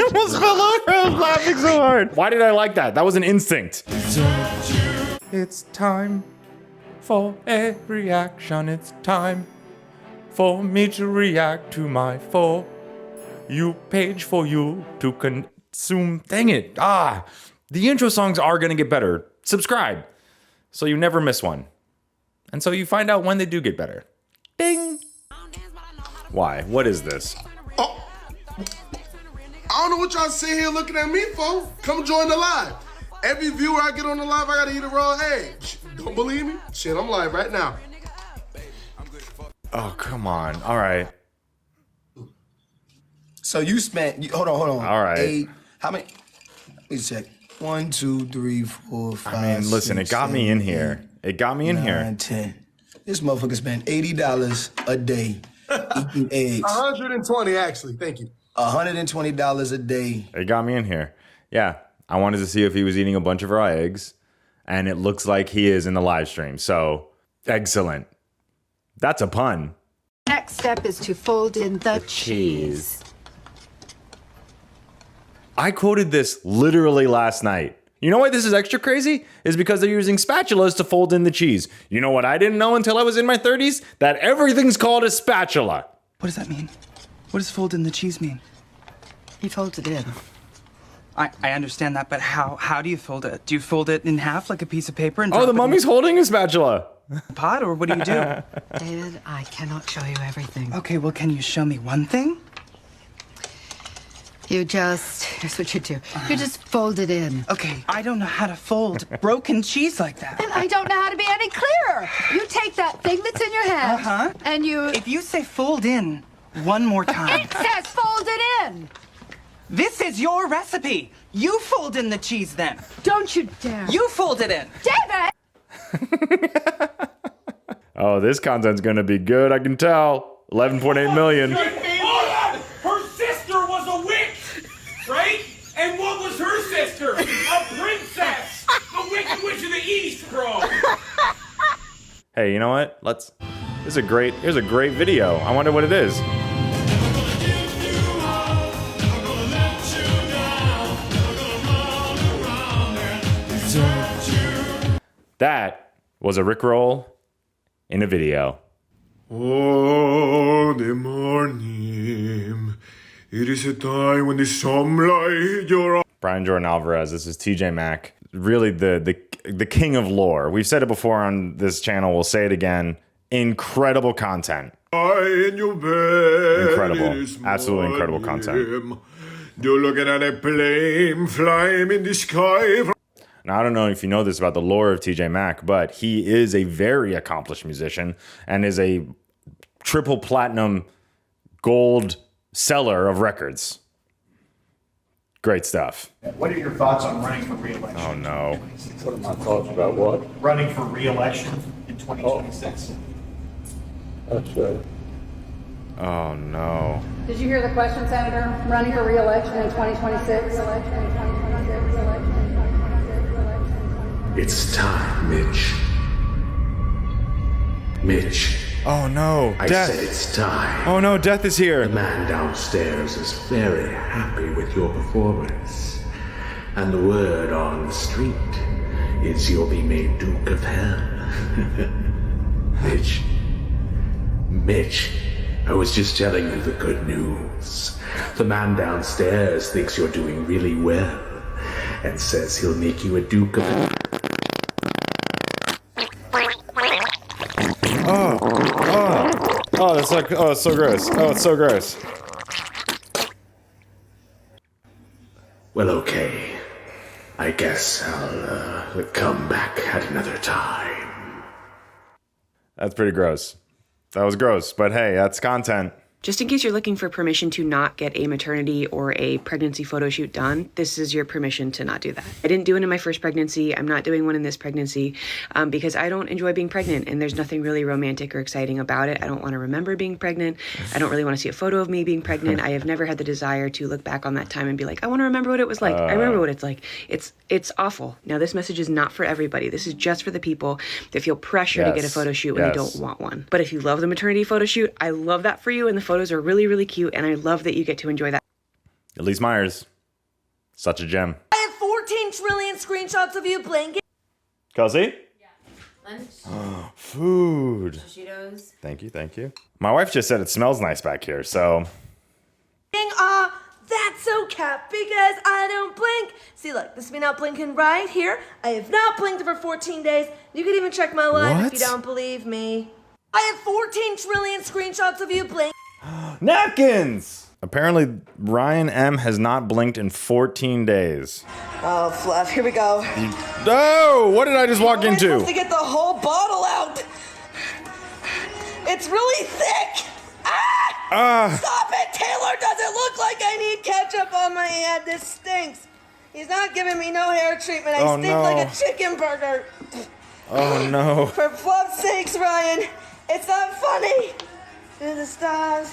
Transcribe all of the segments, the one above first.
almost fell over. I was laughing so hard. Why did I like that? That was an instinct. It's time for a reaction. It's time for me to react to my For You page for you to consume. Dang it. The intro songs are going to get better. Subscribe so you never miss one. And so you find out when they do get better. Ding. Why? What is this? Oh, I don't know what y'all sitting here looking at me for. Come join the live. Every viewer I get on the live, I gotta eat a raw egg. Don't believe me? Shit, I'm live right now. Oh, come on. All right. So you spent, hold on. All right. How many? Let me check. 1, 2, 3, 4, 5. I mean, listen, 6, it got 7, me in 8, here. It got me in 9, here. 10. This motherfucker spent $80 a day eating eggs. 120 actually, thank you. $120 a day. It got me in here. Yeah. I wanted to see if he was eating a bunch of raw eggs, and it looks like he is in the live stream. So, excellent. That's a pun. Next step is to fold in the cheese. I quoted this literally last night. You know why this is extra crazy? Is because they're using spatulas to fold in the cheese. You know what I didn't know until I was in my 30s? That everything's called a spatula. What does that mean? What does fold in the cheese mean? He folds it in. I understand that, but how do you fold it? Do you fold it in half like a piece of paper and Oh, drop the it mummy's holding a spatula. in the pot, or what do you do? David, I cannot show you everything. Okay, well, can you show me one thing? Here's what you do. You just fold it in. Okay, I don't know how to fold broken cheese like that. And I don't know how to be any clearer. You take that thing that's in your hand, and you... If you say fold in one more time. It says fold it in! This is your recipe. You fold in the cheese then. Don't you dare. You fold it in. David! Oh, this content's gonna be good, I can tell. 11.8 million. Her sister was a witch, right? And what was her sister? A princess. The Wicked Witch of the East, bro. Hey, you know what? Here's a great video. I wonder what it is. That was a Rickroll in a video. Oh, the morning. It is a time when the sunlight your eyes. Brian Jordan Alvarez. This is TJ Maxx. Really the king of lore. We've said it before on this channel. We'll say it again. Incredible content. In your bed. Incredible. Absolutely incredible content. You're looking at a plane flying in the sky. Now, I don't know if you know this about the lore of TJ Maxx, but he is a very accomplished musician and is a triple platinum gold seller of records. Great stuff. What are your thoughts on running for re-election? Oh, no. What are my thoughts about what? Running for re-election in 2026. That's right. Oh, no. Did you hear the question, Senator? Running for re-election in 2026? It's time, Mitch. Mitch. Oh, no. I Death. said it's time. Oh, no. Death is here. The man downstairs is very happy with your performance. And the word on the street is you'll be made Duke of Hell. Mitch, I was just telling you the good news. The man downstairs thinks you're doing really well and says he'll make you a Duke of Hell. Oh, that's like, oh, it's so gross. Oh, it's so gross. Well, okay. I guess I'll come back at another time. That's pretty gross. That was gross, but hey, that's content. Just in case you're looking for permission to not get a maternity or a pregnancy photo shoot done, this is your permission to not do that. I didn't do it in my first pregnancy. I'm not doing one in this pregnancy because I don't enjoy being pregnant and there's nothing really romantic or exciting about it. I don't want to remember being pregnant. I don't really want to see a photo of me being pregnant. I have never had the desire to look back on that time and be like, I want to remember what it was like. I remember what it's like. It's awful. Now, this message is not for everybody. This is just for the people that feel pressure to get a photo shoot when they don't want one. But if you love the maternity photo shoot, I love that for you and the photos are really, really cute, and I love that you get to enjoy that. Elise Myers. Such a gem. I have 14 trillion screenshots of you blinking. Kelsey? Lunch. Food. Cheetos. Thank you. My wife just said it smells nice back here, so. That's so cap because I don't blink. See, look, this is me not blinking right here. I have not blinked for 14 days. You can even check my live if you don't believe me. I have 14 trillion screenshots of you blinking. Napkins! Apparently, Ryan M. has not blinked in 14 days. Oh, Fluff, here we go. No! What did I just walk into? I'm supposed to get the whole bottle out. It's really thick. Stop it! Taylor doesn't look like I need ketchup on my head. This stinks. He's not giving me no hair treatment. I stink like a chicken burger. Oh no. For Fluff's sakes, Ryan, it's not funny. To the stars.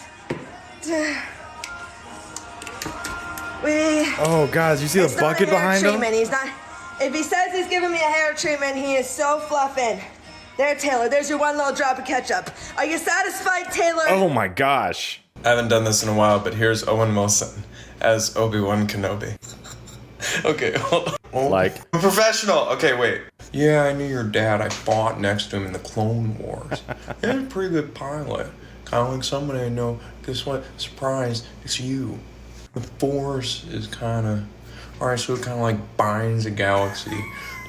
Oh, guys, you see the bucket behind him? He's not. If he says he's giving me a hair treatment, he is so fluffing. There, Taylor, there's your one little drop of ketchup. Are you satisfied, Taylor? Oh my gosh. I haven't done this in a while, but here's Owen Wilson as Obi-Wan Kenobi. Okay, hold on. Like? I'm a professional. Okay, wait. Yeah, I knew your dad. I fought next to him in the Clone Wars. He was a pretty good pilot. Kind of like somebody I know. Guess what? Surprise, it's you. The Force is kind of... Alright, so it kind of like binds a galaxy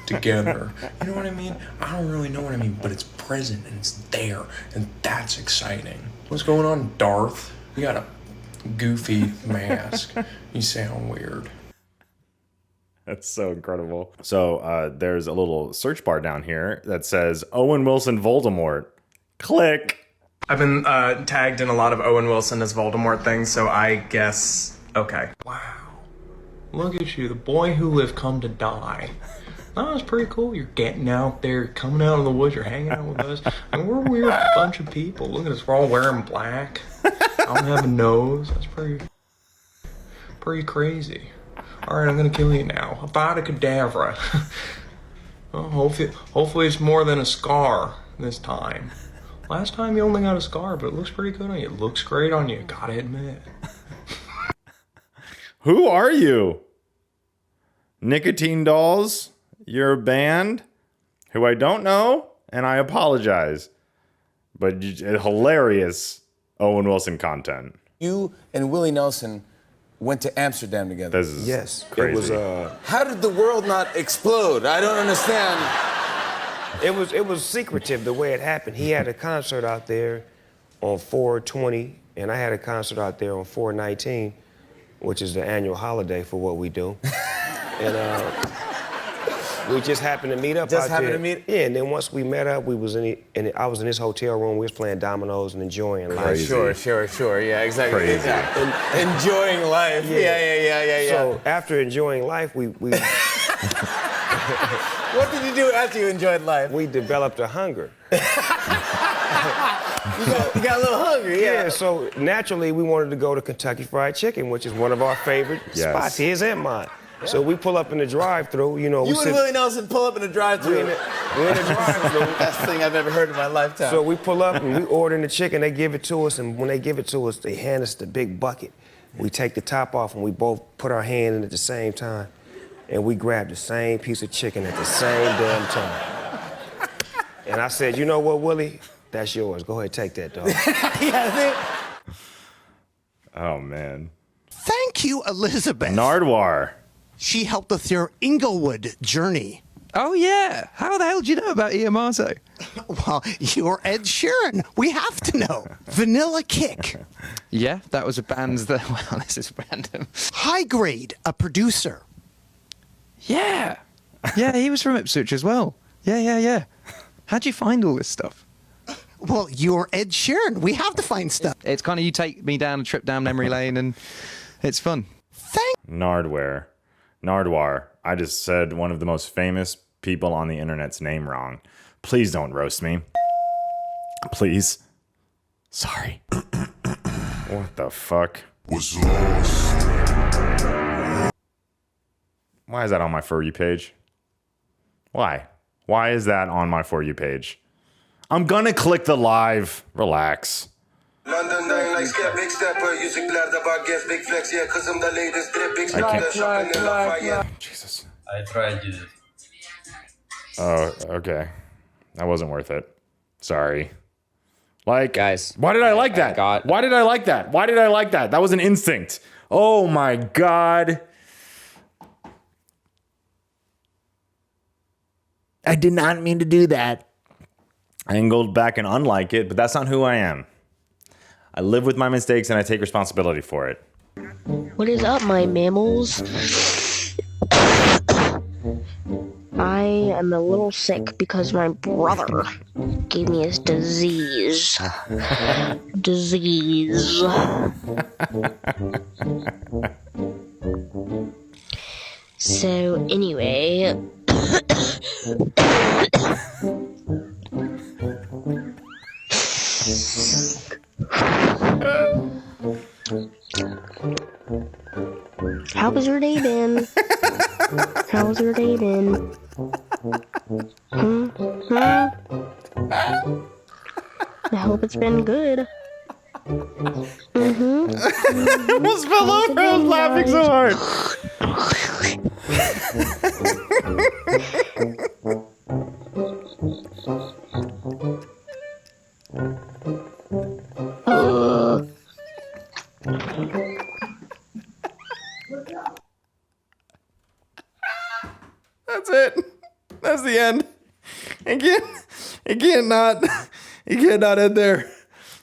together. You know what I mean? I don't really know what I mean, but it's present and it's there, and that's exciting. What's going on, Darth? You got a goofy mask. You sound weird. That's so incredible. So there's a little search bar down here that says Owen Wilson Voldemort. Click. I've been tagged in a lot of Owen Wilson as Voldemort things, so I guess okay. Wow. Look at you, the boy who lived come to die. That was pretty cool. You're getting out there, coming out of the woods, you're hanging out with us. And we're a weird bunch of people. Look at us, we're all wearing black. I don't have a nose. That's pretty crazy. Alright, I'm gonna kill you now. Avada Kedavra. Well, hopefully it's more than a scar this time. Last time you only got a scar, but it looks pretty good on you. It looks great on you, gotta admit. Who are you? Nicotine Dolls? You're a band who I don't know, and I apologize. But hilarious Owen Wilson content. You and Willie Nelson went to Amsterdam together. This is crazy. It was, how did the world not explode? I don't understand. It was secretive the way it happened. He had a concert out there on 4/20, and I had a concert out there on 4/19, which is the annual holiday for what we do. And we just happened to meet up out there. Yeah, and then once we met up, we was I was in his hotel room. We was playing dominoes and enjoying life. Sure. Yeah, exactly. Crazy. Yeah. Enjoying life. Yeah. So after enjoying life, we What did you do after you enjoyed life? We developed a hunger. You got a little hungry, yeah. So naturally, we wanted to go to Kentucky Fried Chicken, which is one of our favorite spots, his and mine. Yeah. So we pull up in the drive-thru, you know. You and Willie Nelson pull up in the drive-thru. We're in the drive-thru. Best thing I've ever heard in my lifetime. So we pull up and we order the chicken, they give it to us, and when they give it to us, they hand us the big bucket. We take the top off and we both put our hand in at the same time, and we grab the same piece of chicken at the same damn time. And I said, you know what, Willie? That's yours. Go ahead, take that, dog. Oh, man. Thank you, Elizabeth. Nardwar. She helped with your Inglewood journey. Oh, yeah. How the hell do you know about Iamato? Well, you're Ed Sheeran. We have to know. Vanilla Kick. Yeah, that was a band that, well, this is random. High Grade, a producer. Yeah. Yeah, he was from Ipswich as well. Yeah. How'd you find all this stuff? Well, you're Ed Sheeran. We have to find stuff. It's kind of you take me down a trip down memory lane, and it's fun. Nardwar. I just said one of the most famous people on the internet's name wrong. Please don't roast me. Please. Sorry. What the fuck? Was lost. Why is that on my For You page? Why? Why is that on my For You page? I'm gonna click the live. Relax. London, Jesus. I tried to. Oh, okay. That wasn't worth it. Sorry. Like, guys, why did I like that? Why did I like that? Why did I like that? That was an instinct. Oh my God. I did not mean to do that. I can go back and unlike it, but that's not who I am. I live with my mistakes and I take responsibility for it. What is up, my mammals? I am a little sick because my brother gave me his disease. So, anyway. How has your day been? How's your day been? I hope it's been good. I almost fell over. I was laughing so hard. That's it. That's the end. It can't not end there.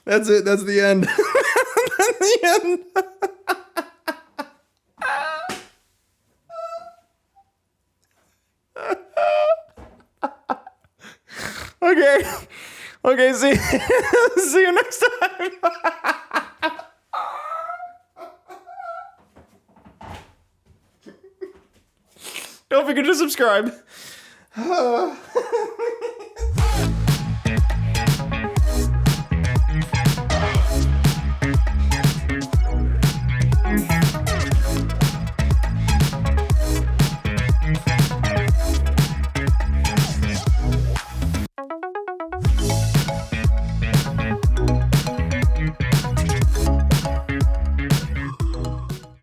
That's it. That's the end. That's the end. Okay, see you next time. Don't forget to subscribe.